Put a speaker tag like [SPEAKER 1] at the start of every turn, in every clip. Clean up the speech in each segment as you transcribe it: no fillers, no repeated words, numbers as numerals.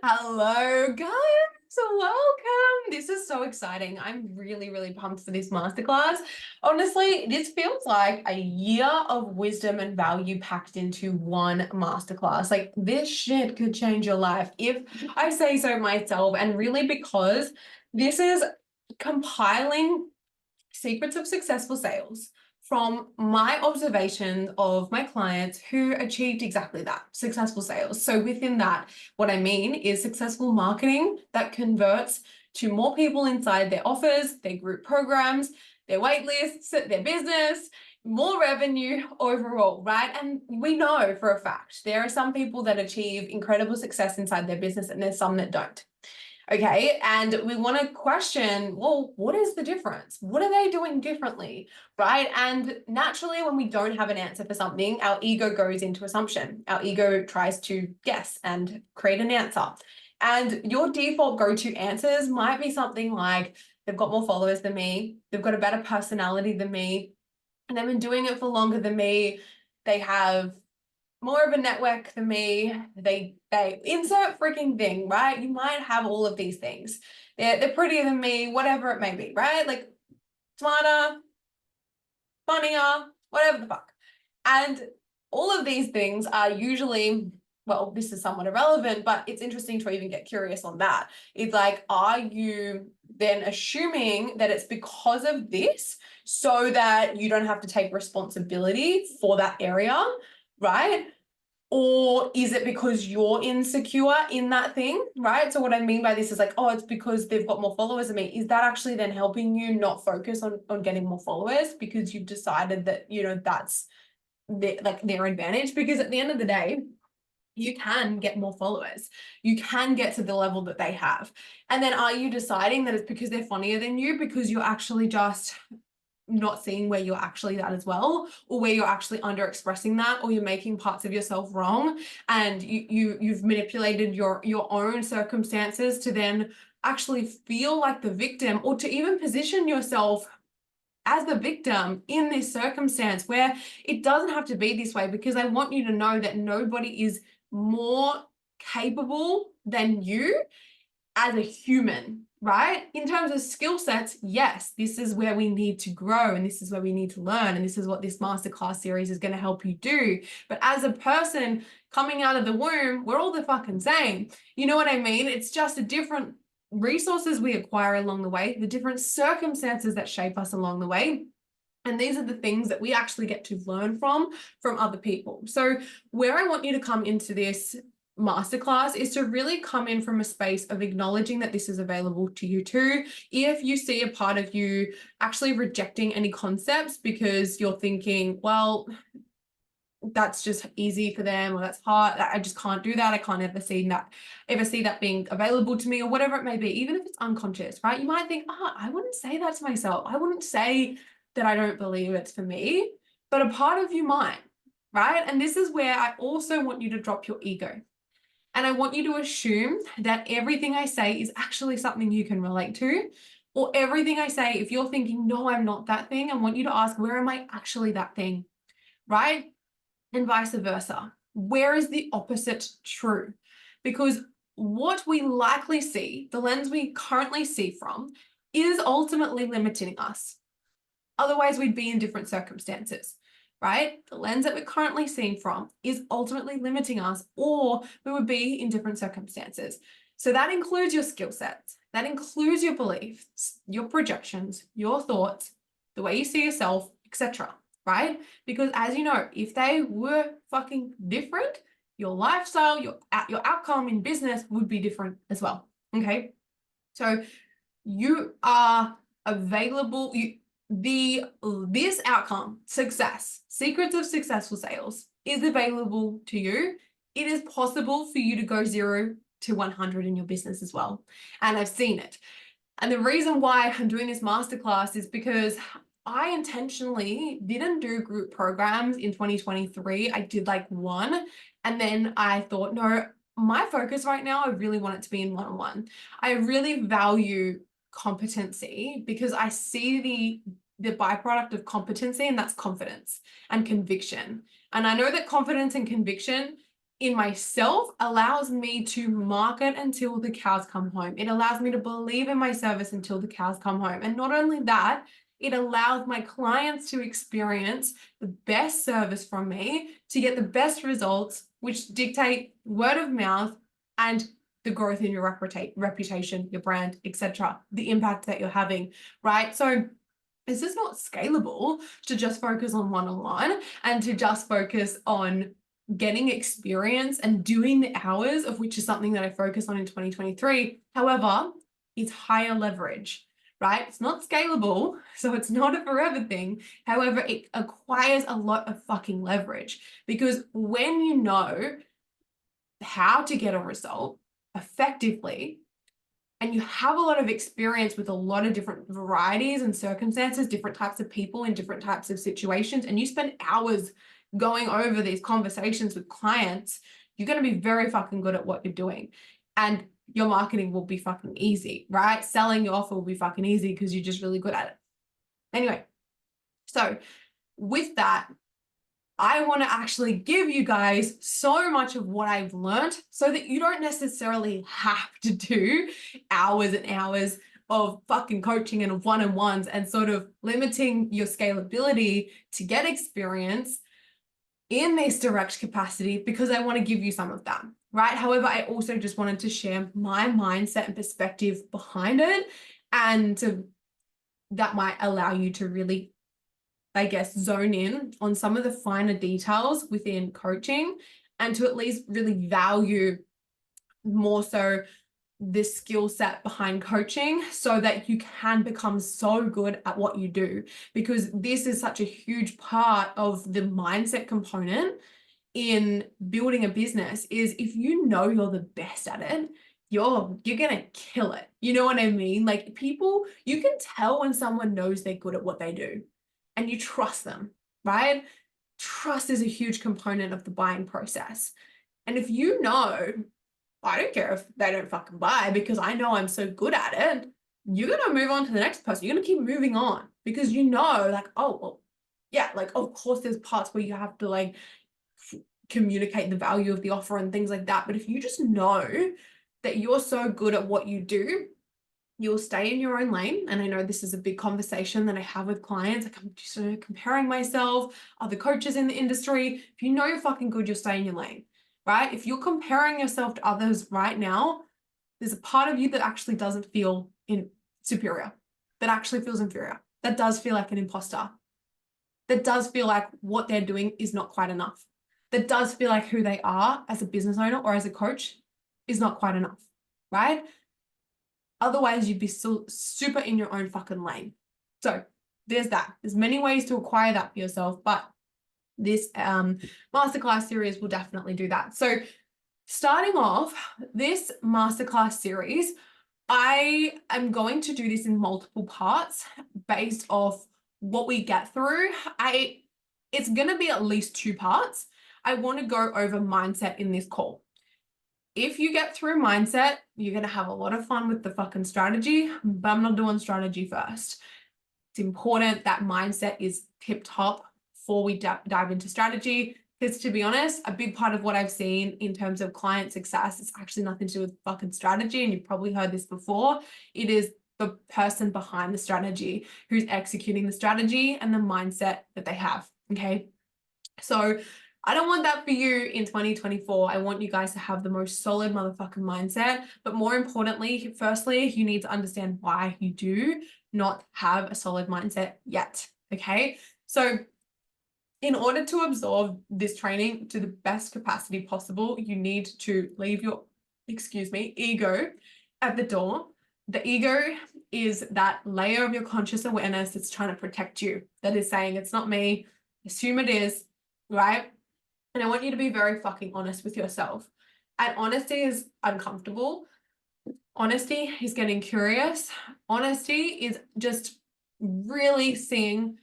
[SPEAKER 1] Hello, guys. Welcome. This is so exciting. I'm really, really pumped for this masterclass. Honestly, this feels like a year of wisdom and value packed into one masterclass. Like, this shit could change your life if I say so myself. And really, because this is compiling secrets of successful sales from my observations of my clients who achieved exactly that, successful sales. So within that, what I mean is successful marketing that converts to more people inside their offers, their group programs, their wait lists, their business, more revenue overall, right? And we know for a fact there are some people that achieve incredible success inside their business and there's some that don't. Okay. And we want to question, well, what is the difference? What are they doing differently? Right. And naturally, when we don't have an answer for something, our ego goes into assumption. Our ego tries to guess and create an answer. And your default go-to answers might be something like they've got more followers than me, they've got a better personality than me, and they've been doing it for longer than me. They have more of a network than me. They insert freaking thing, right? You might have all of these things. They're prettier than me, whatever it may be, right? Like smarter, funnier, whatever the fuck. And all of these things are usually, well, this is somewhat irrelevant, but it's interesting to even get curious on that. It's like, are you then assuming that it's because of this so that you don't have to take responsibility for that area, right? Or is it because you're insecure in that thing, right? So what I mean by this is like, oh, it's because they've got more followers than me. Is that actually then helping you not focus on getting more followers because you've decided that, that's their advantage? Because at the end of the day, you can get more followers. You can get to the level that they have. And then are you deciding that it's because they're funnier than you because you're actually just not seeing where you're actually at as well, or where you're actually under expressing that, or you're making parts of yourself wrong, and you've manipulated your own circumstances to then actually feel like the victim, or to even position yourself as the victim in this circumstance where it doesn't have to be this way. Because I want you to know that nobody is more capable than you as a human, right? In terms of skill sets, yes, this is where we need to grow and this is where we need to learn. And this is what this masterclass series is going to help you do. But as a person coming out of the womb, we're all the fucking same. You know what I mean? It's just a different resources we acquire along the way, the different circumstances that shape us along the way. And these are the things that we actually get to learn from other people. So where I want you to come into this masterclass is to really come in from a space of acknowledging that this is available to you too. If you see a part of you actually rejecting any concepts because you're thinking, well, that's just easy for them, or that's hard, I just can't do that, I can't ever see that being available to me, or whatever it may be, even if it's unconscious, right? You might think, I wouldn't say that to myself, I wouldn't say that I don't believe it's for me, but a part of you might, right? And this is where I also want you to drop your ego. And I want you to assume that everything I say is actually something you can relate to, or everything I say, if you're thinking, no, I'm not that thing, I want you to ask, where am I actually that thing, right? And vice versa. Where is the opposite true? Because what we likely see, the lens we currently see from, is ultimately limiting us. Otherwise, we'd be in different circumstances, right? The lens that we're currently seeing from is ultimately limiting us, or we would be in different circumstances. So that includes your skill sets, that includes your beliefs, your projections, your thoughts, the way you see yourself, etc. Right? Because as you know, if they were fucking different, your lifestyle, your outcome in business would be different as well. Okay. So you are available. This outcome, success, secrets of successful sales, is available to you. It is possible for you to go 0 to 100 in your business as well. And I've seen it. And the reason why I'm doing this masterclass is because I intentionally didn't do group programs in 2023. I did like one, and then I thought, no, my focus right now, I really want it to be in one-on-one. I really value competency because I see the byproduct of competency, and that's confidence and conviction. And I know that confidence and conviction in myself allows me to market until the cows come home. It allows me to believe in my service until the cows come home. And not only that, it allows my clients to experience the best service from me, to get the best results, which dictate word of mouth and the growth in your reputation, your brand, etc., the impact that you're having, right? So this is not scalable to just focus on one-on-one and to just focus on getting experience and doing the hours, of which is something that I focus on in 2023. However, it's higher leverage, right? It's not scalable, so it's not a forever thing. However, it acquires a lot of fucking leverage, because when you know how to get a result effectively, and you have a lot of experience with a lot of different varieties and circumstances, different types of people in different types of situations, and you spend hours going over these conversations with clients, you're going to be very fucking good at what you're doing. And your marketing will be fucking easy, right? Selling your offer will be fucking easy because you're just really good at it. Anyway, so with that, I want to actually give you guys so much of what I've learned so that you don't necessarily have to do hours and hours of fucking coaching and of one-on-ones and sort of limiting your scalability to get experience in this direct capacity, because I want to give you some of that, right? However, I also just wanted to share my mindset and perspective behind it, and that might allow you to really, I guess, zone in on some of the finer details within coaching, and to at least really value more so the skill set behind coaching, so that you can become so good at what you do, because this is such a huge part of the mindset component in building a business. Is if you know you're the best at it, you're gonna kill it. You know what I mean? Like, people, you can tell when someone knows they're good at what they do and you trust them, right? Trust is a huge component of the buying process. And if you know, I don't care if they don't fucking buy because I know I'm so good at it, you're going to move on to the next person. You're going to keep moving on because you know, like, oh, well, yeah, like, of course, there's parts where you have to like communicate the value of the offer and things like that. But if you just know that you're so good at what you do, you'll stay in your own lane. And I know this is a big conversation that I have with clients. Like, I'm just comparing myself, other coaches in the industry. If you know you're fucking good, you'll stay in your lane, right? If you're comparing yourself to others right now, there's a part of you that actually doesn't feel superior, that actually feels inferior, that does feel like an imposter, that does feel like what they're doing is not quite enough, that does feel like who they are as a business owner or as a coach is not quite enough, right? Otherwise, you'd be still super in your own fucking lane. So there's that. There's many ways to acquire that for yourself, but this masterclass series will definitely do that. So starting off this masterclass series, I am going to do this in multiple parts based off what we get through. It's going to be at least 2 parts. I want to go over mindset in this call. If you get through mindset, you're going to have a lot of fun with the fucking strategy, but I'm not doing strategy first. It's important that mindset is tip top before we dive into strategy. Because to be honest, a big part of what I've seen in terms of client success is actually nothing to do with fucking strategy. And you've probably heard this before. It is the person behind the strategy who's executing the strategy and the mindset that they have. Okay. So I don't want that for you in 2024. I want you guys to have the most solid motherfucking mindset. But more importantly, firstly, you need to understand why you do not have a solid mindset yet. Okay. So in order to absorb this training to the best capacity possible, you need to leave your, ego at the door. The ego is that layer of your conscious awareness that's trying to protect you, that is saying, it's not me, assume it is, right? And I want you to be very fucking honest with yourself. And honesty is uncomfortable. Honesty is getting curious. Honesty is just really seeing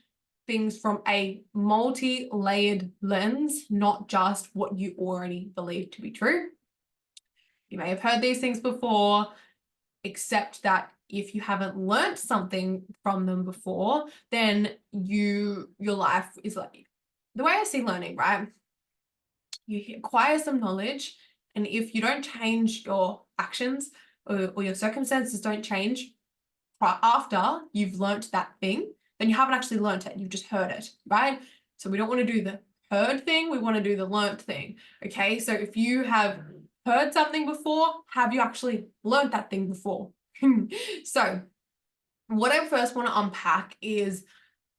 [SPEAKER 1] things from a multi-layered lens, not just what you already believe to be true. You may have heard these things before, except that if you haven't learned something from them before, then your life is like, the way I see learning, right? you acquire some knowledge, and if you don't change your actions or your circumstances don't change after you've learnt that thing, then you haven't actually learnt it, you've just heard it, right? So we don't want to do the heard thing, we want to do the learnt thing. Okay, so if you have heard something before, have you actually learnt that thing before? So what I first want to unpack is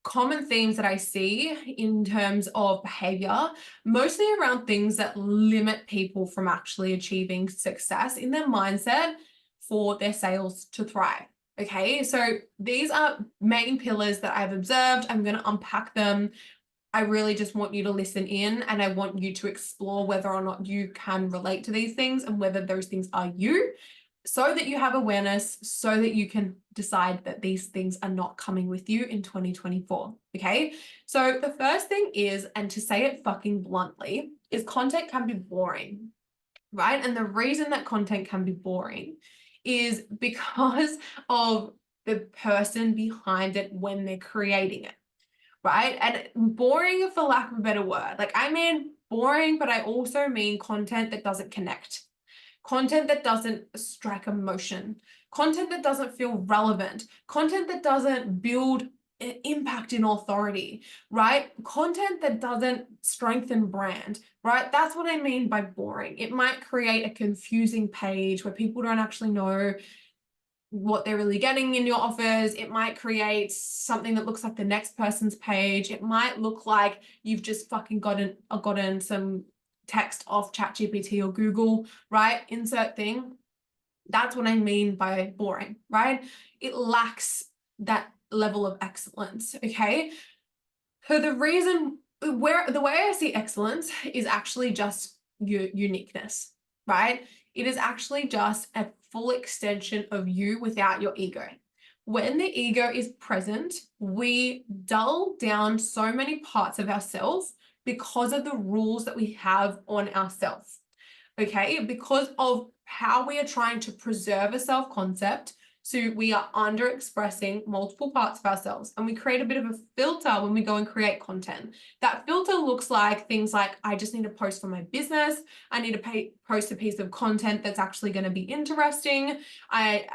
[SPEAKER 1] common themes that I see in terms of behavior, mostly around things that limit people from actually achieving success in their mindset for their sales to thrive. Okay, so these are main pillars that I've observed. I'm going to unpack them. I really just want you to listen in, and I want you to explore whether or not you can relate to these things and whether those things are you, so that you have awareness, so that you can decide that these things are not coming with you in 2024. Okay, so the first thing is, and to say it fucking bluntly, is content can be boring, right? And the reason that content can be boring is because of the person behind it when they're creating it, right? And boring, for lack of a better word, like I mean boring, but I also mean content that doesn't connect, content that doesn't strike emotion, content that doesn't feel relevant, content that doesn't build impact in authority, right? Content that doesn't strengthen brand, right? That's what I mean by boring. It might create a confusing page where people don't actually know what they're really getting in your offers. It might create something that looks like the next person's page. It might look like you've just fucking gotten some text off ChatGPT or Google, right? Insert thing. That's what I mean by boring, right? It lacks that level of excellence, okay? So the reason where the way I see excellence is actually just your uniqueness, right? It is actually just a full extension of you without your ego. When the ego is present, we dull down so many parts of ourselves because of the rules that we have on ourselves. Okay, because of how we are trying to preserve a self-concept. So we are under expressing multiple parts of ourselves, and we create a bit of a filter when we go and create content. That filter looks like things like, I just need to post for my business. I need to post a piece of content that's actually going to be interesting. That's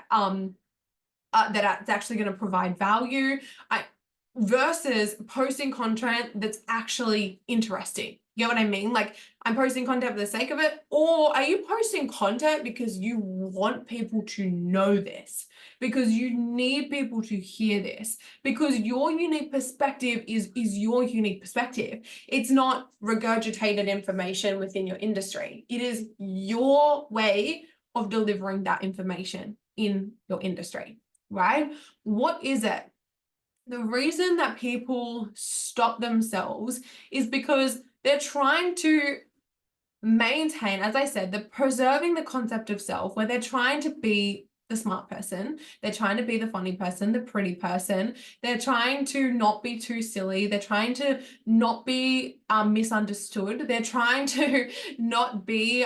[SPEAKER 1] actually going to provide value. Versus posting content that's actually interesting. You know what I mean? Like, I'm posting content for the sake of it, or are you posting content because you want people to know this? Because you need people to hear this? Because your unique perspective is your unique perspective. It's not regurgitated information within your industry. It is your way of delivering that information in your industry, right? What is it? The reason that people stop themselves is because they're trying to maintain, as I said, the preserving the concept of self, where they're trying to be the smart person, they're trying to be the funny person, the pretty person, they're trying to not be too silly, they're trying to not be misunderstood, they're trying to not be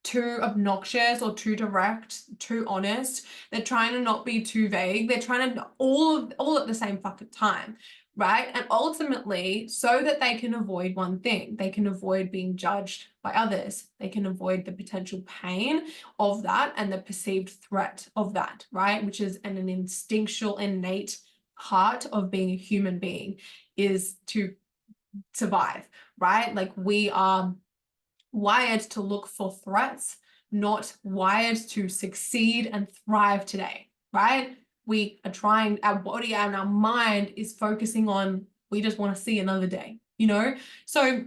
[SPEAKER 1] too obnoxious or too direct, too honest. They're trying to not be too vague. They're trying to all at the same fucking time, right? And ultimately, so that they can avoid one thing, they can avoid being judged by others. They can avoid the potential pain of that and the perceived threat of that, right? Which is an instinctual, innate part of being a human being, is to survive, right? Like, we are wired to look for threats, not wired to succeed and thrive today, right? We are trying, our body and our mind is focusing on, we just want to see another day, you know? So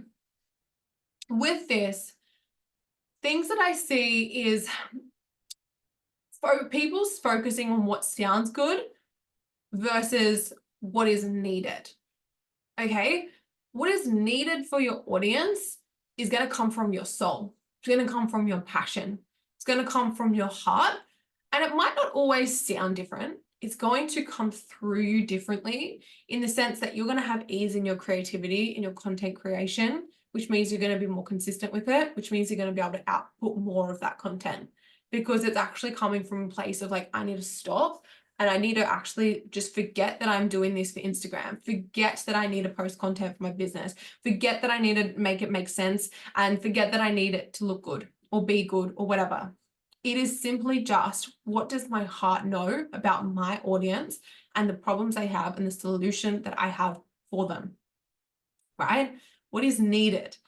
[SPEAKER 1] with this, things that I see is for people's focusing on what sounds good versus what is needed. Okay? What is needed for your audience is going to come from your soul. It's going to come from your passion. It's going to come from your heart. And it might not always sound different. It's going to come through you differently, in the sense that you're going to have ease in your creativity, in your content creation, which means you're going to be more consistent with it, which means you're going to be able to output more of that content, because it's actually coming from a place of like, I need to stop and I need to actually just forget that I'm doing this for Instagram, forget that I need to post content for my business, forget that I need to make it make sense, and forget that I need it to look good or be good or whatever. It is simply just, what does my heart know about my audience and the problems they have and the solution that I have for them, right? What is needed?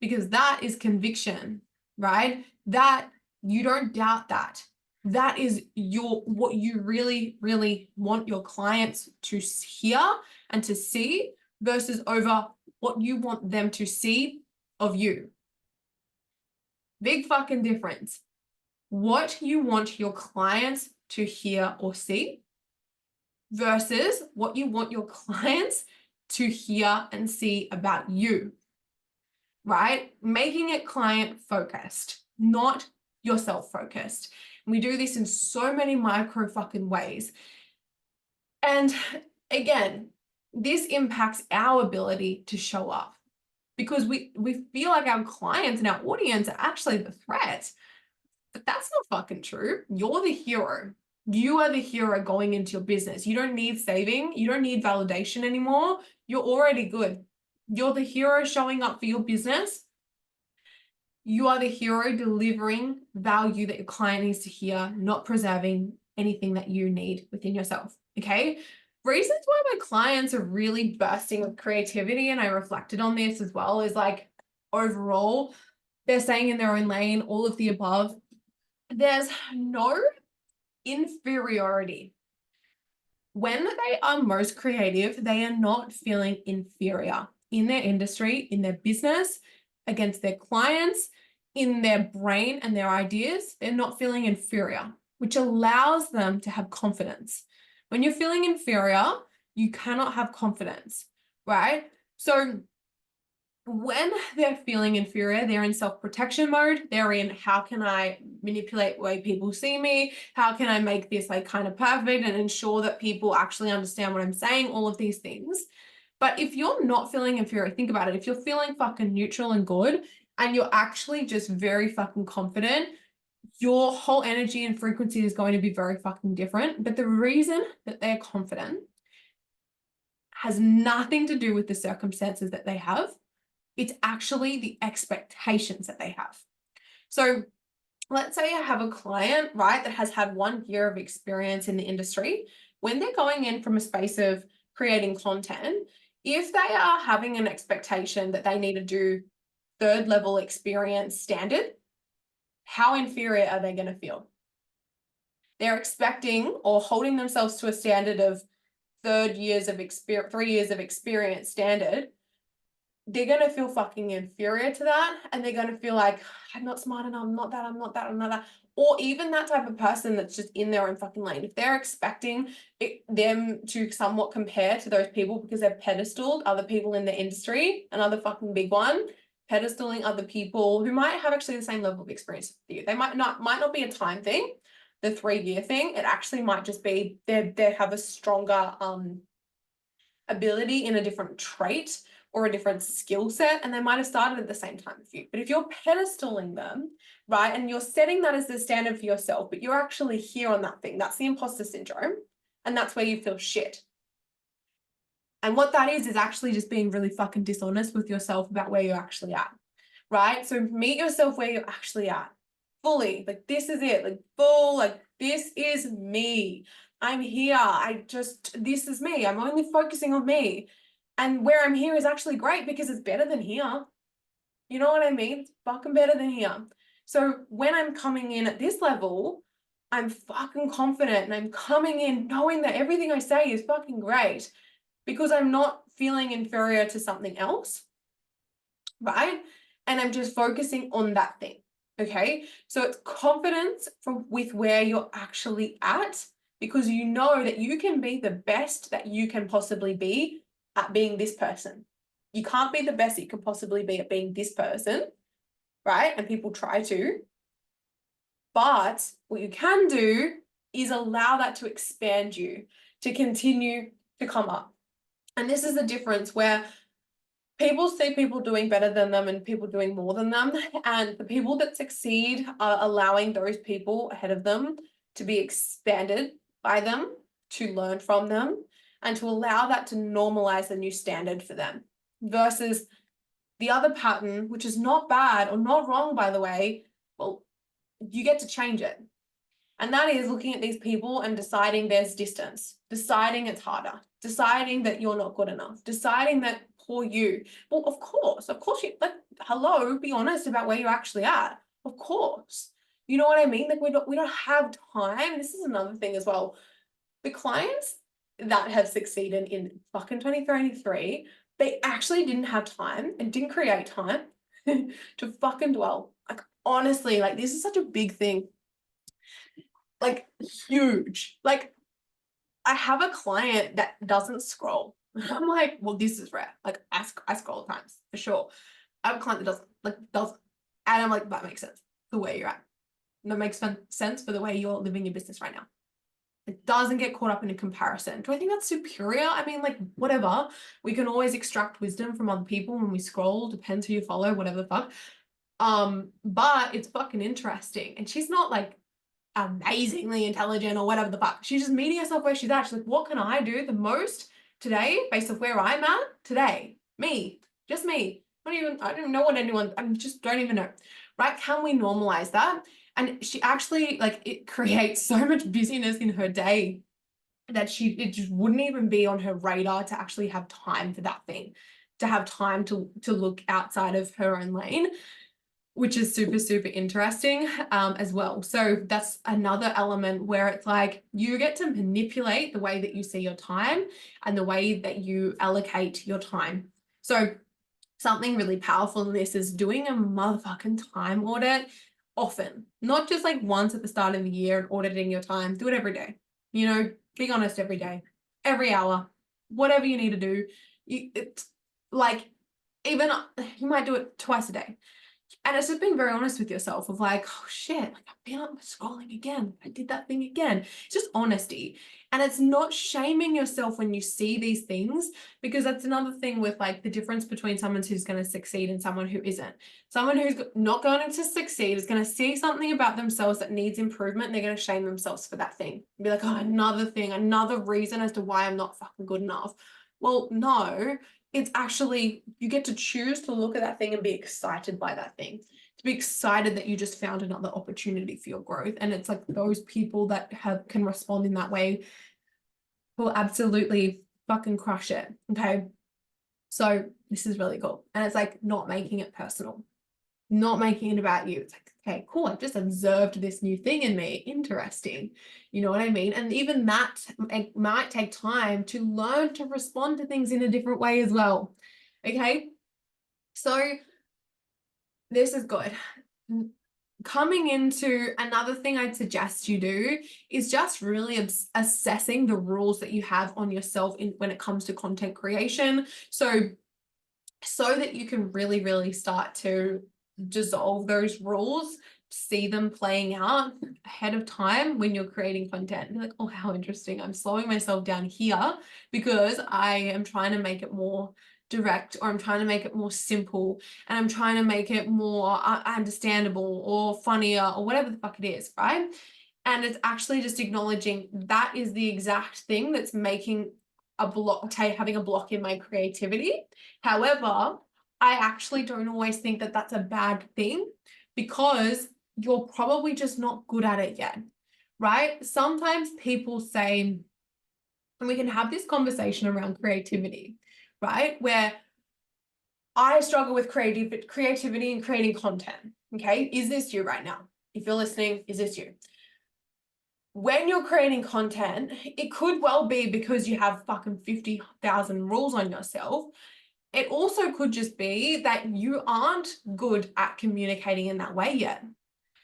[SPEAKER 1] Because that is conviction, right? That you don't doubt that. That is what you really, really want your clients to hear and to see versus over what you want them to see of you. Big fucking difference. What you want your clients to hear or see versus what you want your clients to hear and see about you, right? Making it client focused, not yourself focused. We do this in so many micro fucking ways. And again, this impacts our ability to show up because we feel like our clients and our audience are actually the threat. But that's not fucking true. You're the hero. You are the hero going into your business. You don't need saving. You don't need validation anymore. You're already good. You're the hero showing up for your business. You are the hero delivering value that your client needs to hear, not preserving anything that you need within yourself. Okay. Reasons why my clients are really bursting with creativity, and I reflected on this as well, is like overall, they're staying in their own lane, all of the above. There's no inferiority. When they are most creative, they are not feeling inferior in their industry, in their business, against their clients, in their brain and their ideas. They're not feeling inferior, which allows them to have confidence. When you're feeling inferior, you cannot have confidence, right? So when they're feeling inferior, they're in self-protection mode. They're in, how can I manipulate the way people see me? How can I make this like kind of perfect and ensure that people actually understand what I'm saying? All of these things. But if you're not feeling inferior, think about it. If you're feeling fucking neutral and good, and you're actually just very fucking confident, your whole energy and frequency is going to be very fucking different. But the reason that they're confident has nothing to do with the circumstances that they have. It's actually the expectations that they have. So let's say I have a client, right, that has had 1 year of experience in the industry. When they're going in from a space of creating content, if they are having an expectation that they need to do 3rd level experience standard, how inferior are they going to feel? They're expecting or holding themselves to a standard of 3 years of experience standard. They're going to feel fucking inferior to that. And they're going to feel like, I'm not smart enough, I'm not that, I'm not that, I'm not that. Or even that type of person that's just in their own fucking lane. If they're expecting them to somewhat compare to those people because they've pedestaled other people in the industry, another fucking big one, pedestaling other people who might have actually the same level of experience with you. They might not be a time thing, the 3-year thing. It actually might just be they have a stronger ability in a different trait or a different skill set, and they might have started at the same time as you. But if you're pedestaling them, right, and you're setting that as the standard for yourself, but you're actually here on that thing, that's the imposter syndrome, and that's where you feel shit. And what that is actually just being really fucking dishonest with yourself about where you're actually at, right? So meet yourself where you're actually at, fully, like this is it, like full, like this is me. I'm here, this is me. I'm only focusing on me. And where I'm here is actually great because it's better than here. You know what I mean? It's fucking better than here. So when I'm coming in at this level, I'm fucking confident and I'm coming in knowing that everything I say is fucking great because I'm not feeling inferior to something else, right? And I'm just focusing on that thing, okay? So it's confidence with where you're actually at because you know that you can be the best that you can possibly be at being this person. You can't be the best that you can possibly be at being this person, right? And people try to. But what you can do is allow that to expand you, to continue to come up. And this is the difference where people see people doing better than them and people doing more than them. And the people that succeed are allowing those people ahead of them to be expanded by them to learn from them and to allow that to normalize the new standard for them, versus the other pattern, which is not bad or not wrong, by the way. Well, you get to change it. And that is looking at these people and deciding there's distance, deciding it's harder, deciding that you're not good enough, deciding that poor you. Well, of course, you, like, hello, be honest about where you're actually at. Of course. You know what I mean? Like, we don't have time. This is another thing as well. The clients that have succeeded in fucking 2023, they actually didn't have time and didn't create time to fucking dwell. Like, honestly, like, this is such a big thing. Like, huge. Like, I have a client that doesn't scroll. I'm like, well, this is rare. Like, I scroll at times, for sure. I have a client that doesn't. And I'm like, that makes sense for where you're at. That makes sense for the way you're living your business right now. It doesn't get caught up in a comparison. Do I think that's superior? I mean, like, whatever. We can always extract wisdom from other people when we scroll, depends who you follow, whatever the fuck. But it's fucking interesting. And she's not like amazingly intelligent or whatever the fuck. She's just meeting herself where she's at. She's like, what can I do the most today based off where I'm at today? Just me. I don't even know what anyone, I just don't even know. Right? Can we normalize that? And she actually, like, it creates so much busyness in her day that it just wouldn't even be on her radar to actually have time for that thing, to have time to look outside of her own lane, which is super, super interesting as well. So that's another element where it's like you get to manipulate the way that you see your time and the way that you allocate your time. So something really powerful in this is doing a motherfucking time audit often, not just like once at the start of the year and auditing your time. Do it every day. You know, be honest every day, every hour, whatever you need to do. It's like, even you might do it twice a day. And it's just being very honest with yourself of like, oh shit, like I've been up scrolling again. I did that thing again. It's just honesty. And it's not shaming yourself when you see these things, because that's another thing with like the difference between someone who's going to succeed and someone who isn't. Someone who's not going to succeed is going to see something about themselves that needs improvement, and they're going to shame themselves for that thing. Be like, oh, another thing, another reason as to why I'm not fucking good enough. Well, no, it's actually, you get to choose to look at that thing and be excited by that thing, to be excited that you just found another opportunity for your growth. And it's like those people that can respond in that way will absolutely fucking crush it. Okay. So this is really cool. And it's like not making it personal, not making it about you. It's like, okay, cool. I've just observed this new thing in me. Interesting. You know what I mean? And even that, it might take time to learn to respond to things in a different way as well. Okay. So this is good. Coming into another thing I'd suggest you do is just really assessing the rules that you have on yourself when it comes to content creation. So that you can really, really start to dissolve those rules, see them playing out ahead of time when you're creating content. Be like, oh, how interesting. I'm slowing myself down here because I am trying to make it more direct, or I'm trying to make it more simple, and I'm trying to make it more understandable or funnier or whatever the fuck it is, right? And it's actually just acknowledging that is the exact thing that's making having a block in my creativity. However, I actually don't always think that that's a bad thing, because you're probably just not good at it yet, right? Sometimes people say, and we can have this conversation around creativity, right? Where I struggle with creativity and creating content. Okay. Is this you right now? If you're listening, is this you? When you're creating content, it could well be because you have fucking 50,000 rules on yourself. It also could just be that you aren't good at communicating in that way yet.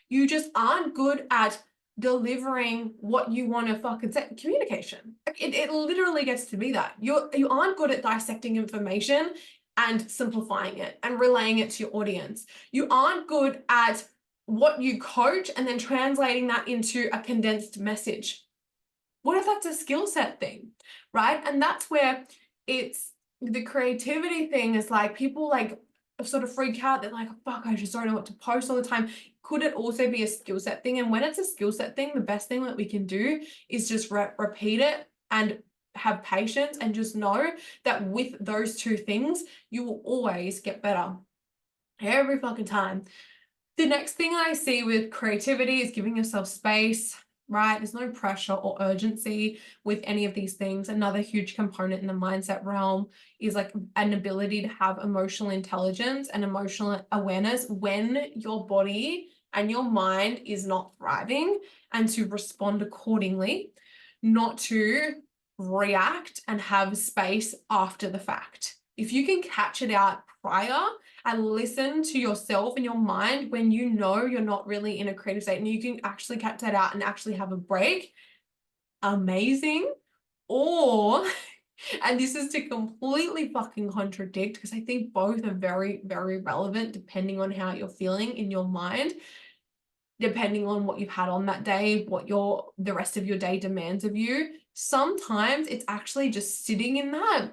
[SPEAKER 1] You just aren't good at delivering what you want to fucking say. Communication. It literally gets to be that. You aren't good at dissecting information and simplifying it and relaying it to your audience. You aren't good at what you coach and then translating that into a condensed message. What if that's a skill set thing, right? And that's where it's the creativity thing is like people like sort of freak out. They're like, fuck, I just don't know what to post all the time. Could it also be a skill set thing? And when it's a skill set thing, the best thing that we can do is just repeat it and have patience, and just know that with those two things, you will always get better every fucking time. The next thing I see with creativity is giving yourself space, right? There's no pressure or urgency with any of these things. Another huge component in the mindset realm is like an ability to have emotional intelligence and emotional awareness when your body and your mind is not thriving, and to respond accordingly, not to react and have space after the fact. If you can catch it out prior and listen to yourself and your mind when you know you're not really in a creative state, and you can actually catch that out and actually have a break, amazing. Or, and this is to completely fucking contradict, because I think both are very, very relevant depending on how you're feeling in your mind, depending on what you've had on that day, what the rest of your day demands of you. Sometimes it's actually just sitting in that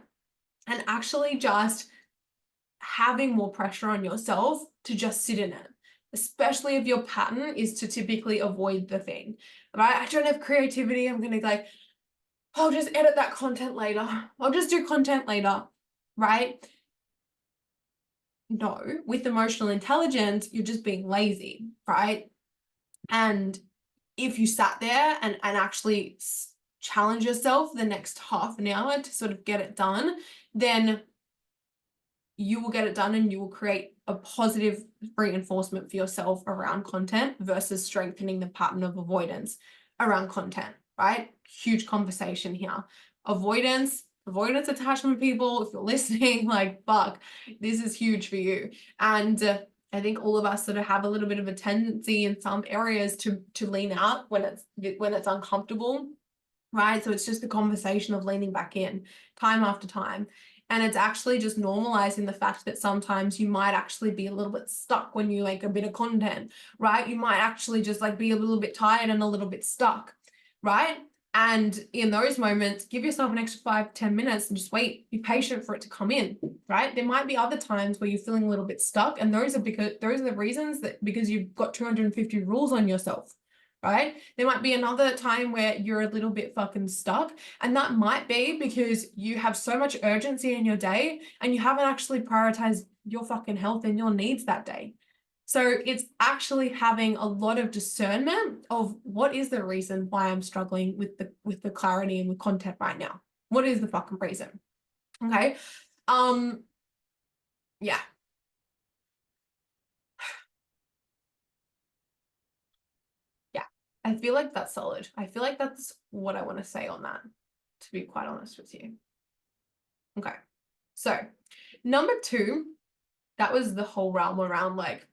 [SPEAKER 1] and actually just having more pressure on yourself to just sit in it, especially if your pattern is to typically avoid the thing, right? I don't have creativity. I'm going to like, I'll just edit that content later. I'll just do content later, right? No, with emotional intelligence, you're just being lazy, right? And if you sat there and actually challenge yourself the next half an hour to sort of get it done, then you will get it done, and you will create a positive reinforcement for yourself around content versus strengthening the pattern of avoidance around content, right? Huge conversation here. Avoidance attachment people, if you're listening, like, fuck, this is huge for you. And I think all of us sort of have a little bit of a tendency in some areas to lean out when it's uncomfortable, right? So it's just the conversation of leaning back in time after time. And it's actually just normalizing the fact that sometimes you might actually be a little bit stuck when you make a bit of content, right? You might actually just like be a little bit tired and a little bit stuck, right? And in those moments, give yourself an extra 5-10 minutes and just wait, be patient for it to come in, right? There might be other times where you're feeling a little bit stuck, and those are the reasons that because you've got 250 rules on yourself, right? There might be another time where you're a little bit fucking stuck, and that might be because you have so much urgency in your day and you haven't actually prioritized your fucking health and your needs that day. So it's actually having a lot of discernment of what is the reason why I'm struggling with the clarity and with content right now. What is the fucking reason? Okay. Yeah. Yeah. I feel like that's solid. I feel like that's what I want to say on that, to be quite honest with you. Okay. So number 2, that was the whole realm around like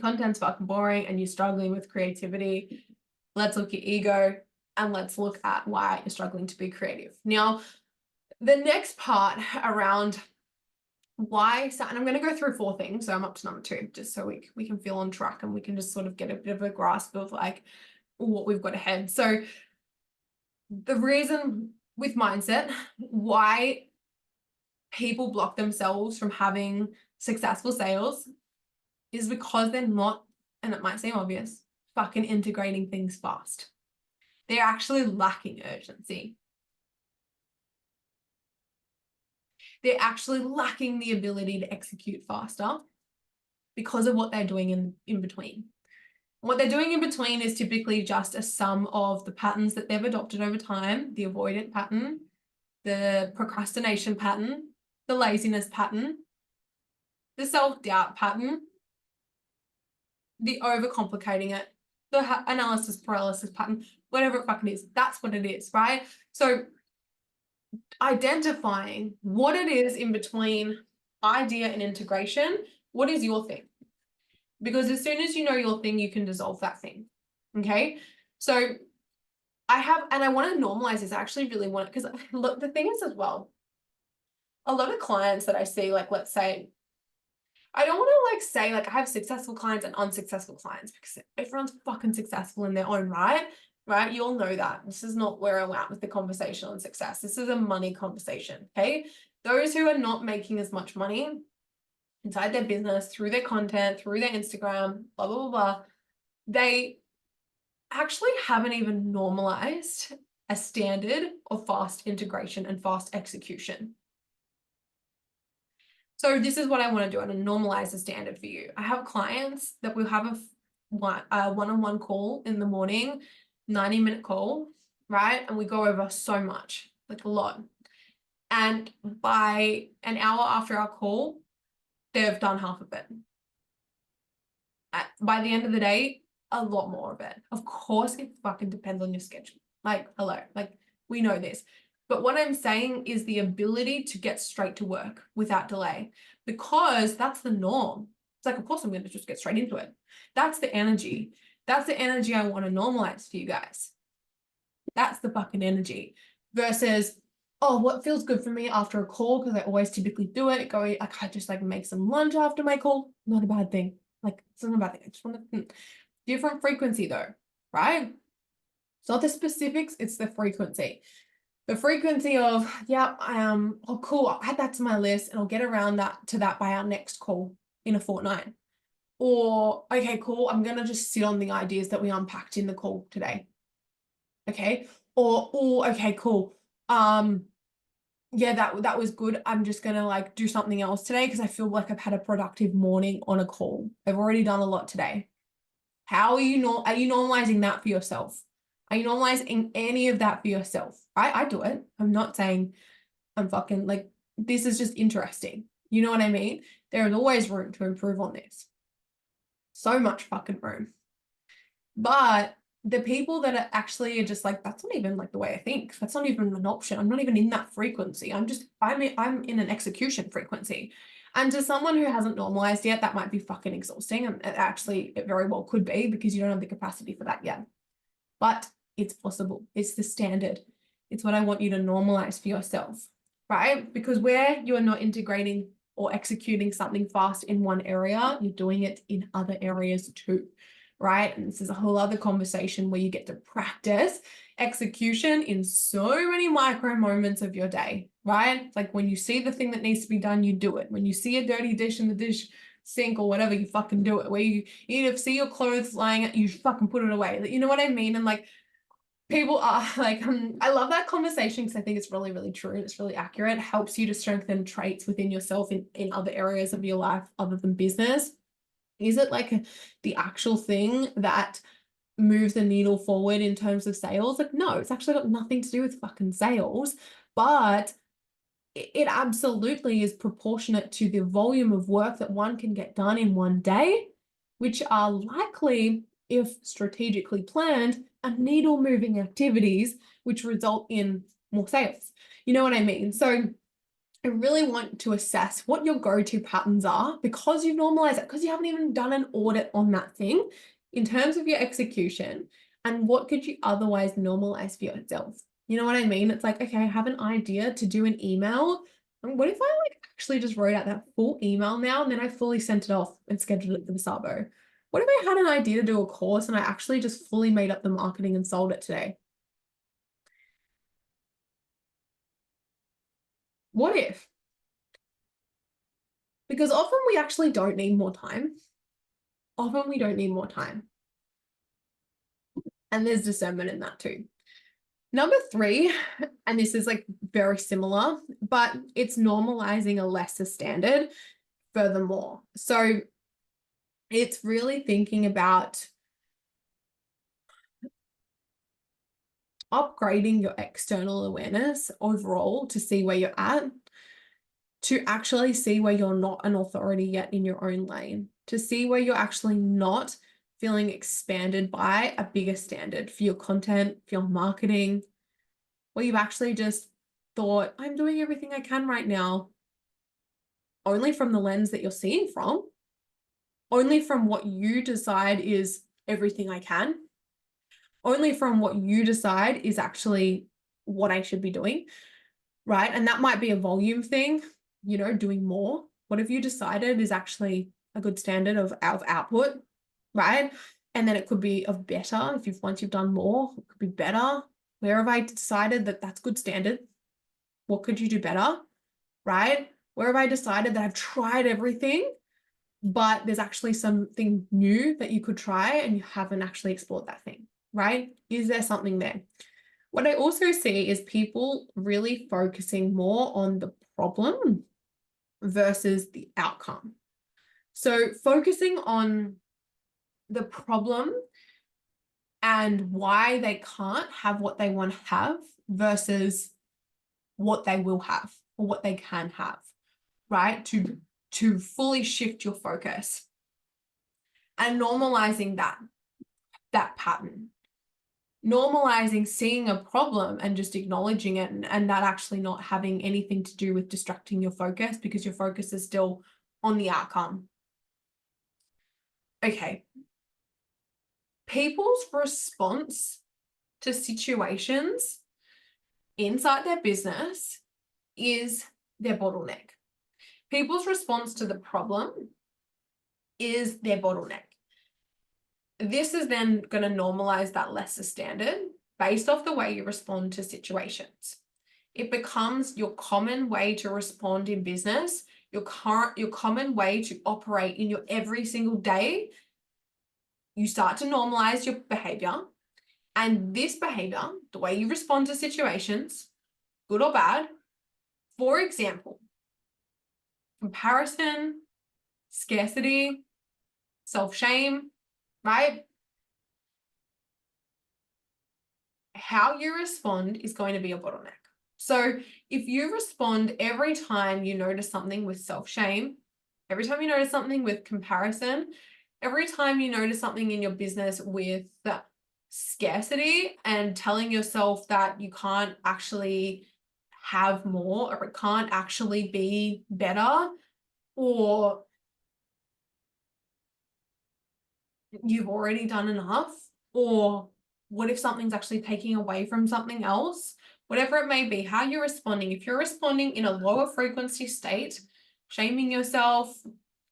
[SPEAKER 1] content's fucking boring and you're struggling with creativity. Let's look at ego and let's look at why you're struggling to be creative. Now, the next part around why, and I'm going to go through 4 things. So I'm up to number 2, just so we can feel on track and we can just sort of get a bit of a grasp of like what we've got ahead. So the reason with mindset, why people block themselves from having successful sales is because they're not, and it might seem obvious, fucking integrating things fast. They're actually lacking urgency. They're actually lacking the ability to execute faster because of what they're doing in between. What they're doing in between is typically just a sum of the patterns that they've adopted over time, the avoidant pattern, the procrastination pattern, the laziness pattern, the self-doubt pattern, the overcomplicating it, the analysis paralysis pattern, whatever it fucking is. That's what it is, right? So identifying what it is in between idea and integration, what is your thing? Because as soon as you know your thing, you can dissolve that thing. Okay. So I want to normalize this. I actually really want it, because look, the thing is as well, a lot of clients that I see, like, let's say, I don't want to like say like I have successful clients and unsuccessful clients, because everyone's fucking successful in their own right, right? You all know that. This is not where I'm at with the conversation on success. This is a money conversation, okay? Those who are not making as much money inside their business, through their content, through their Instagram, blah, blah, blah, they actually haven't even normalized a standard of fast integration and fast execution. So this is what I want to do. I want to normalize the standard for you. I have clients that will have a one-on-one call in the morning, 90-minute call, right? And we go over so much, like a lot. And by an hour after our call, they've done half of it. By the end of the day, a lot more of it. Of course, it fucking depends on your schedule. Like, hello, like we know this. But what I'm saying is the ability to get straight to work without delay, because that's the norm. It's like, of course, I'm going to just get straight into it. That's the energy. That's the energy I want to normalize for you guys. That's the fucking energy versus, oh, what feels good for me after a call, because I always typically do it. I just like make some lunch after my call. Not a bad thing. Like, it's not a bad thing. I just want to different frequency though, right? It's not the specifics, it's the frequency. The frequency of, yeah, oh, cool, I'll add that to my list and I'll get around to that by our next call in a fortnight. Or, okay, cool, I'm going to just sit on the ideas that we unpacked in the call today. Okay. Or, oh, okay, cool. Yeah, that was good. I'm just going to like do something else today because I feel like I've had a productive morning on a call. I've already done a lot today. How are you normalizing that for yourself? Are you normalizing any of that for yourself? I do it. I'm not saying I'm fucking like, this is just interesting. You know what I mean? There is always room to improve on this. So much fucking room. But the people that are actually just like, that's not even like the way I think. That's not even an option. I'm not even in that frequency. I'm in an execution frequency. And to someone who hasn't normalized yet, that might be fucking exhausting. And actually, it very well could be, because you don't have the capacity for that yet. But it's possible. It's the standard. It's what I want you to normalize for yourself, right? Because where you are not integrating or executing something fast in one area, you're doing it in other areas too, right? And this is a whole other conversation where you get to practice execution in so many micro moments of your day, right? It's like when you see the thing that needs to be done, you do it. When you see a dirty dish in the dish sink or whatever, you fucking do it. Where you either see your clothes lying, you fucking put it away. You know what I mean? And like, people are like, I love that conversation because I think it's really, really true. And it's really accurate. It helps you to strengthen traits within yourself in other areas of your life other than business. Is it like the actual thing that moves the needle forward in terms of sales? Like, no, it's actually got nothing to do with fucking sales, but it absolutely is proportionate to the volume of work that one can get done in one day, which are likely, if strategically planned, are needle moving activities, which result in more sales. You know what I mean? So I really want to assess what your go-to patterns are, because you've normalized it, because you haven't even done an audit on that thing in terms of your execution, and what could you otherwise normalize for yourself? You know what I mean? It's like, okay, I have an idea to do an email. And what if I like actually just wrote out that full email now and then I fully sent it off and scheduled it for the Sabo? What if I had an idea to do a course and I actually just fully made up the marketing and sold it today? What if? Because often we actually don't need more time. Often we don't need more time. And there's discernment in that too. Number 3, and this is like very similar, but it's normalizing a lesser standard furthermore. So it's really thinking about upgrading your external awareness overall to see where you're at, to actually see where you're not an authority yet in your own lane, to see where you're actually not feeling expanded by a bigger standard for your content, for your marketing, where you've actually just thought, I'm doing everything I can right now, only from the lens that you're seeing from, only from what you decide is everything I can, only from what you decide is actually what I should be doing, right? And that might be a volume thing, you know, doing more. What have you decided is actually a good standard of output, right? And then it could be of better. Once you've done more, it could be better. Where have I decided that that's good standard? What could you do better, right? Where have I decided that I've tried everything, but there's actually something new that you could try and you haven't actually explored that thing, right? Is there something there? What I also see is people really focusing more on the problem versus the outcome. So focusing on the problem and why they can't have what they want to have versus what they will have or what they can have, right? To fully shift your focus and normalizing that pattern. Normalizing seeing a problem and just acknowledging it, and that actually not having anything to do with distracting your focus, because your focus is still on the outcome. Okay. People's response to situations inside their business is their bottleneck. People's response to the problem is their bottleneck. This is then going to normalize that lesser standard based off the way you respond to situations. It becomes your common way to respond in business, your common way to operate in your every single day. You start to normalize your behavior, and this behavior, the way you respond to situations, good or bad, for example, comparison, scarcity, self-shame, right? How you respond is going to be a bottleneck. So if you respond every time you notice something with self-shame, every time you notice something with comparison, every time you notice something in your business with scarcity and telling yourself that you can't actually have more, or it can't actually be better, or you've already done enough, or what if something's actually taking away from something else, whatever it may be, how you're responding. If you're responding in a lower frequency state, shaming yourself,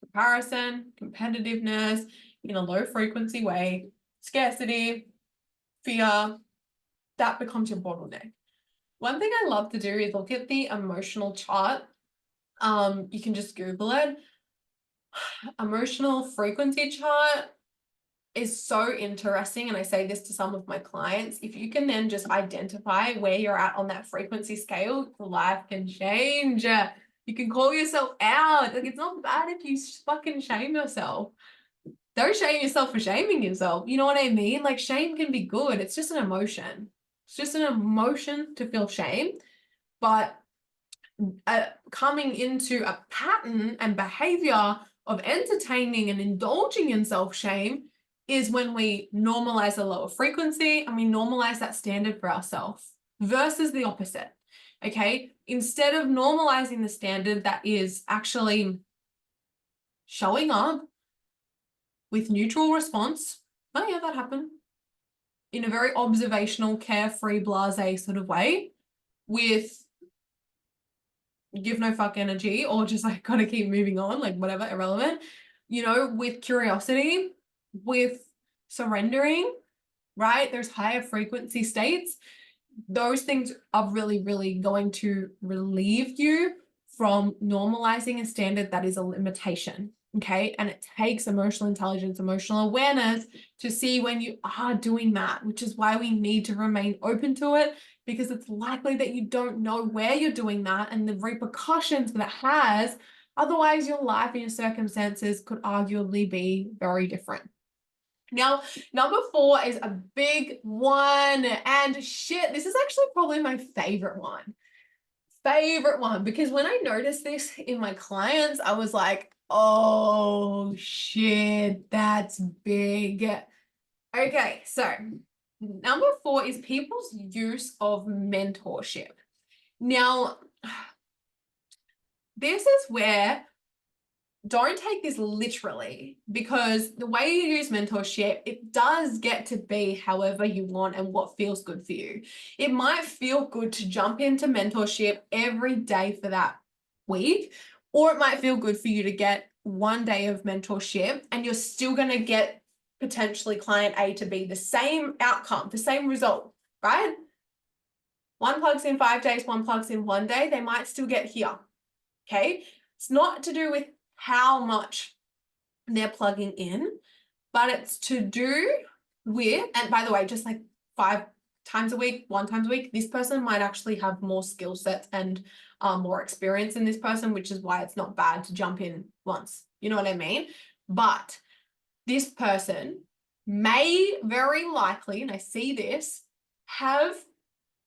[SPEAKER 1] comparison, competitiveness in a low frequency way, scarcity, fear, that becomes your bottleneck. One thing I love to do is look at the emotional chart. You can just Google it. Emotional frequency chart is so interesting. And I say this to some of my clients. If you can then just identify where you're at on that frequency scale, life can change. You can call yourself out. Like, it's not bad if you fucking shame yourself. Don't shame yourself for shaming yourself. You know what I mean? Like, shame can be good. It's just an emotion. It's just an emotion to feel shame. But coming into a pattern and behavior of entertaining and indulging in self-shame is when we normalize a lower frequency and we normalize that standard for ourselves versus the opposite. Okay, instead of normalizing the standard that is actually showing up with neutral response, oh yeah, that happened, in a very observational, carefree, blasé sort of way, with give no fuck energy, or just like gotta keep moving on, like whatever, irrelevant, you know, with curiosity, with surrendering, right? There's higher frequency states. Those things are really, really going to relieve you from normalizing a standard that is a limitation. Okay. And it takes emotional intelligence, emotional awareness to see when you are doing that, which is why we need to remain open to it, because it's likely that you don't know where you're doing that and the repercussions that it has. Otherwise, your life and your circumstances could arguably be very different. Now, number 4 is a big one, and shit, this is actually probably my favorite one. Because when I noticed this in my clients, I was like, oh shit, that's big. Okay, so number 4 is people's use of mentorship. Now, this is where, don't take this literally, because the way you use mentorship, it does get to be however you want and what feels good for you. It might feel good to jump into mentorship every day for that week, or it might feel good for you to get one day of mentorship and you're still going to get potentially client A to B the same outcome, the same result, right? One plugs in 5 days, one plugs in 1 day, they might still get here. Okay. It's not to do with how much they're plugging in, but it's to do with, and by the way, just like 5 times a week, 1 time a week, this person might actually have more skill sets and more experience in this person, which is why it's not bad to jump in once. You know what I mean? But this person may very likely, and I see this, have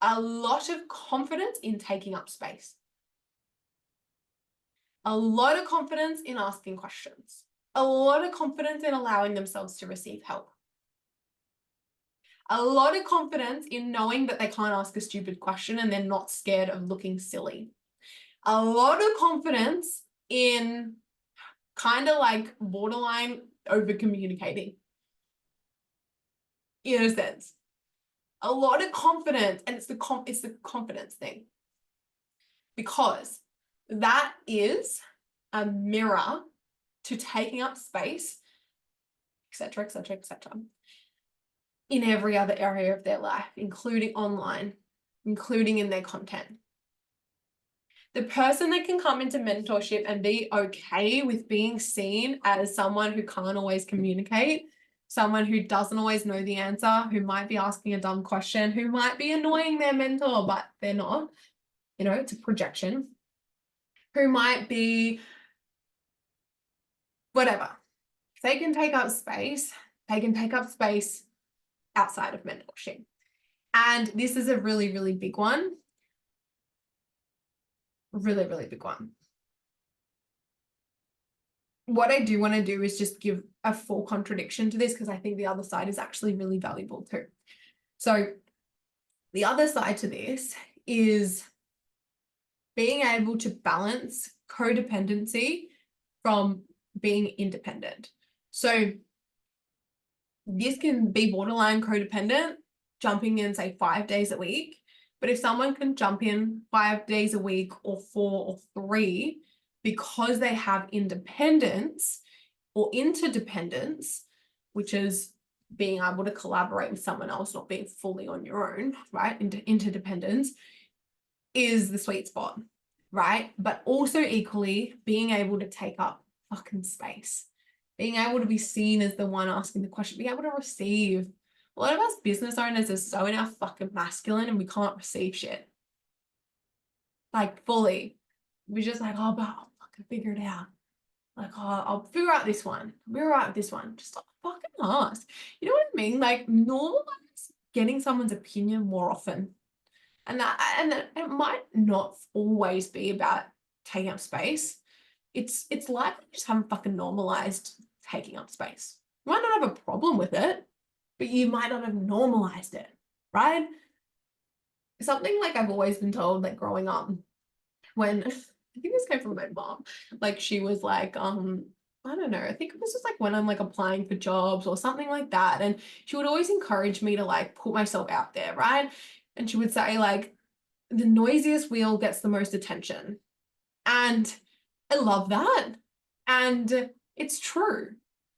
[SPEAKER 1] a lot of confidence in taking up space. A lot of confidence in asking questions. A lot of confidence in allowing themselves to receive help. A lot of confidence in knowing that they can't ask a stupid question and they're not scared of looking silly. A lot of confidence in kind of like borderline over communicating, in a sense. A lot of confidence, and it's the confidence thing, because that is a mirror to taking up space, etc., etc., etc., in every other area of their life, including online, including in their content. The person that can come into mentorship and be okay with being seen as someone who can't always communicate, someone who doesn't always know the answer, who might be asking a dumb question, who might be annoying their mentor, but they're not, you know, it's a projection, who might be whatever. If they can take up space, they can take up space outside of mentorship. And this is a really, really big one. Really, really big one. What I do want to do is just give a full contradiction to this, because I think the other side is actually really valuable too. So the other side to this is being able to balance codependency from being independent. So this can be borderline codependent, jumping in, say, 5 days a week. But if someone can jump in 5 days a week or 4 or 3 because they have independence or interdependence, which is being able to collaborate with someone else, not being fully on your own, right? Interdependence is the sweet spot, right? But also equally being able to take up fucking space, being able to be seen as the one asking the question, being able to receive. A lot of us business owners are so in our fucking masculine and we can't receive shit. Like fully. We're just like, oh, but I'll fucking figure it out. Like, oh, I'll figure out this one. I'll be all right with this one. Just like fucking ask. You know what I mean? Like normalize getting someone's opinion more often. And it might not always be about taking up space. It's like you just haven't fucking normalized taking up space. You might not have a problem with it, but you might not have normalized it, right? Something like I've always been told, like growing up, when I think this came from my mom, like she was like, I don't know, I think this was like when I'm like applying for jobs or something like that. And she would always encourage me to like put myself out there, right? And she would say like, the noisiest wheel gets the most attention. And I love that. And it's true.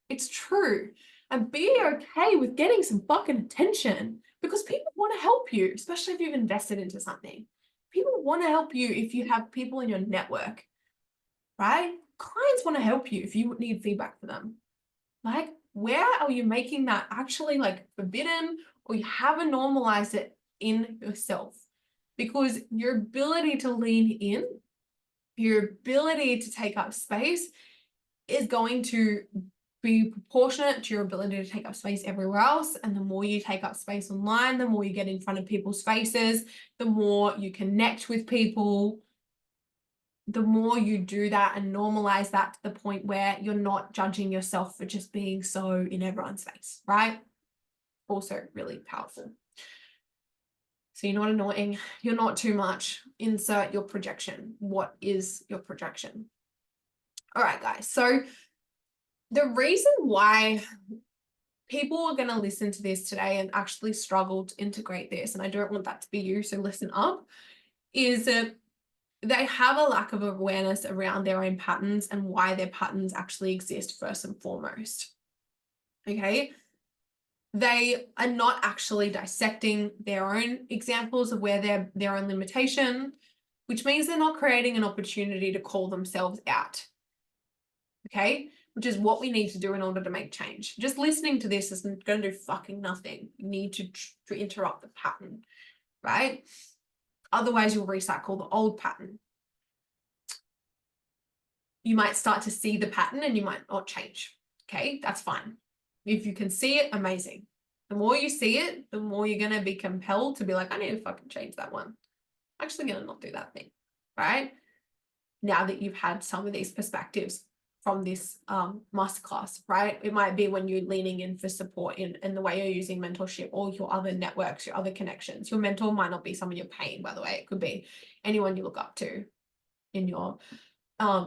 [SPEAKER 1] It's true. And be okay with getting some fucking attention, because people want to help you, especially if you've invested into something. People want to help you if you have people in your network, right? Clients want to help you if you need feedback for them. Like, where are you making that actually like forbidden, or you haven't normalized it in yourself? Because your ability to lean in, your ability to take up space is going to be proportionate to your ability to take up space everywhere else. And the more you take up space online, the more you get in front of people's faces, the more you connect with people, the more you do that and normalize that to the point where you're not judging yourself for just being so in everyone's face, right? Also really powerful. So you're not annoying, you're not too much. Insert your projection. What is your projection? All right, guys. So the reason why people are going to listen to this today and actually struggle to integrate this, and I don't want that to be you, so listen up, is that they have a lack of awareness around their own patterns and why their patterns actually exist first and foremost. Okay? They are not actually dissecting their own examples of where their own limitation, which means they're not creating an opportunity to call themselves out. Okay? which is what we need to do in order to make change. Just listening to this isn't going to do fucking nothing. You need to interrupt the pattern, right? Otherwise, you'll recycle the old pattern. You might start to see the pattern and you might not change. Okay, that's fine. If you can see it, amazing. The more you see it, the more you're going to be compelled to be like, I need to fucking change that one. I'm actually going to not do that thing, right? Now that you've had some of these perspectives from this masterclass, right? It might be when you're leaning in for support in the way you're using mentorship or your other networks, your other connections. Your mentor might not be someone you're paying, by the way. It could be anyone you look up to in your,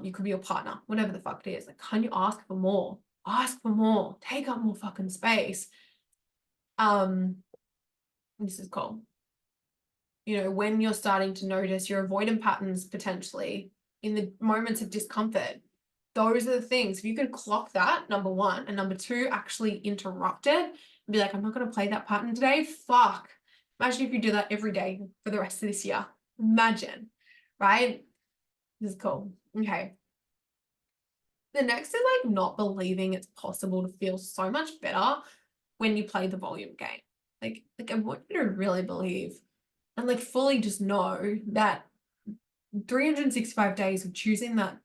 [SPEAKER 1] you could be your partner, whatever the fuck it is. Like, can you ask for more? Ask for more. Take up more fucking space. This is cool. You know, when you're starting to notice your avoidant patterns potentially in the moments of discomfort, those are the things. If you can clock that, number one, and number two, actually interrupt it and be like, I'm not going to play that pattern today. Fuck. Imagine if you do that every day for the rest of this year. Imagine, right? This is cool. Okay. The next is like not believing it's possible to feel so much better when you play the volume game. Like I want you to really believe and like fully just know that 365 days of choosing that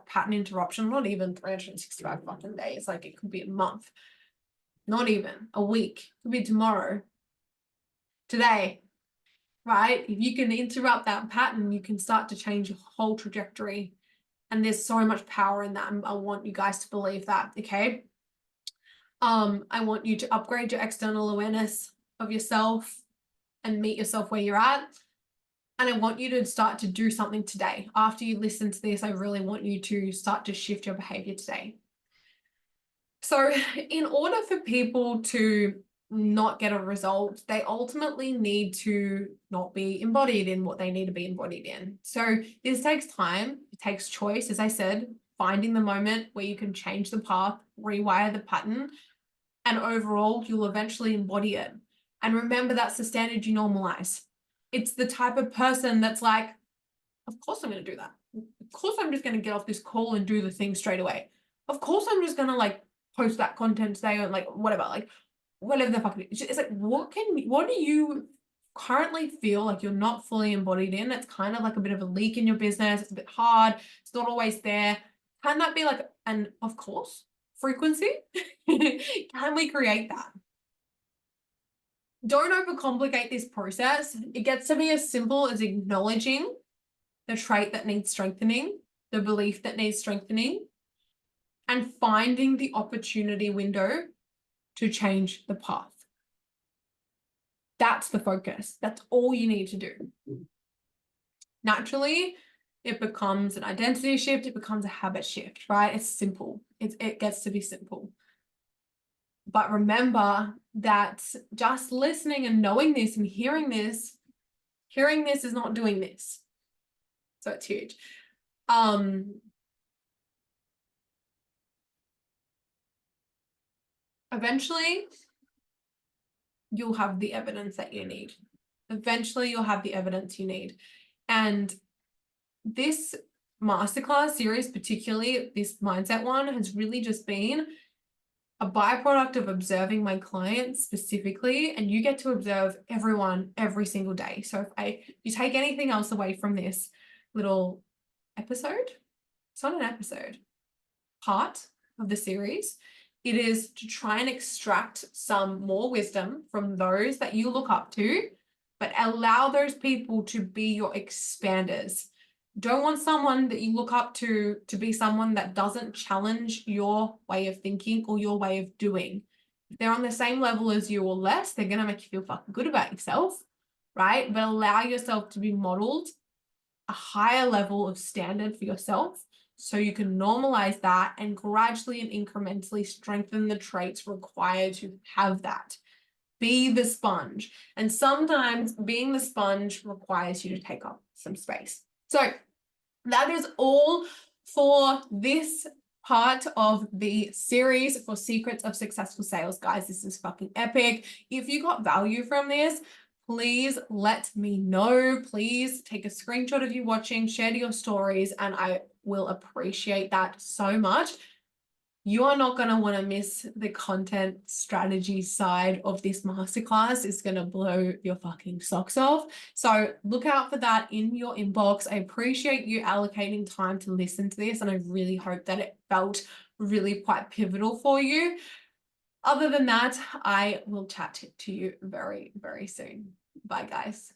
[SPEAKER 1] pattern interruption, not even 365 fucking days, like it could be a month, not even a week, it could be tomorrow, today, right? If you can interrupt that pattern, you can start to change your whole trajectory. And there's so much power in that. I want you guys to believe that, okay? I want you to upgrade your external awareness of yourself and meet yourself where you're at. And I want you to start to do something today. After you listen to this, I really want you to start to shift your behavior today. So in order for people to not get a result, they ultimately need to not be embodied in what they need to be embodied in. So this takes time. It takes choice. As I said, finding the moment where you can change the path, rewire the pattern, and overall, you'll eventually embody it. And remember, that's the standard you normalize. It's the type of person that's like, of course I'm going to do that. Of course I'm just going to get off this call and do the thing straight away. Of course I'm just going to like post that content today or like whatever, like whatever the fuck it is. It's like, what do you currently feel like you're not fully embodied in? It's kind of like a bit of a leak in your business. It's a bit hard. It's not always there. Can that be like an, of course, frequency? Can we create that? Don't overcomplicate this process. It gets to be as simple as acknowledging the trait that needs strengthening, the belief that needs strengthening, and finding the opportunity window to change the path. That's the focus. That's all you need to do. Naturally, it becomes an identity shift. It becomes a habit shift, right? It's simple. It gets to be simple. But remember that just listening and knowing this and hearing this is not doing this. So it's huge. Eventually, you'll have the evidence that you need. Eventually, you'll have the evidence you need. And this masterclass series, particularly this mindset one, has really just been a byproduct of observing my clients specifically, and you get to observe everyone every single day. So if you take anything else away from this little episode, it's not an episode, part of the series, it is to try and extract some more wisdom from those that you look up to, but allow those people to be your expanders. Don't want someone that you look up to be someone that doesn't challenge your way of thinking or your way of doing. If they're on the same level as you or less, they're going to make you feel fucking good about yourself, right? But allow yourself to be modeled a higher level of standard for yourself so you can normalize that and gradually and incrementally strengthen the traits required to have that. Be the sponge. And sometimes being the sponge requires you to take up some space. So that is all for this part of the series for Secrets of Successful Sales. Guys, this is fucking epic. If you got value from this, please let me know. Please take a screenshot of you watching, share to your stories, and I will appreciate that so much. You are not going to want to miss the content strategy side of this masterclass. It's going to blow your fucking socks off. So look out for that in your inbox. I appreciate you allocating time to listen to this, and I really hope that it felt really quite pivotal for you. Other than that, I will chat to you very, very soon. Bye, guys.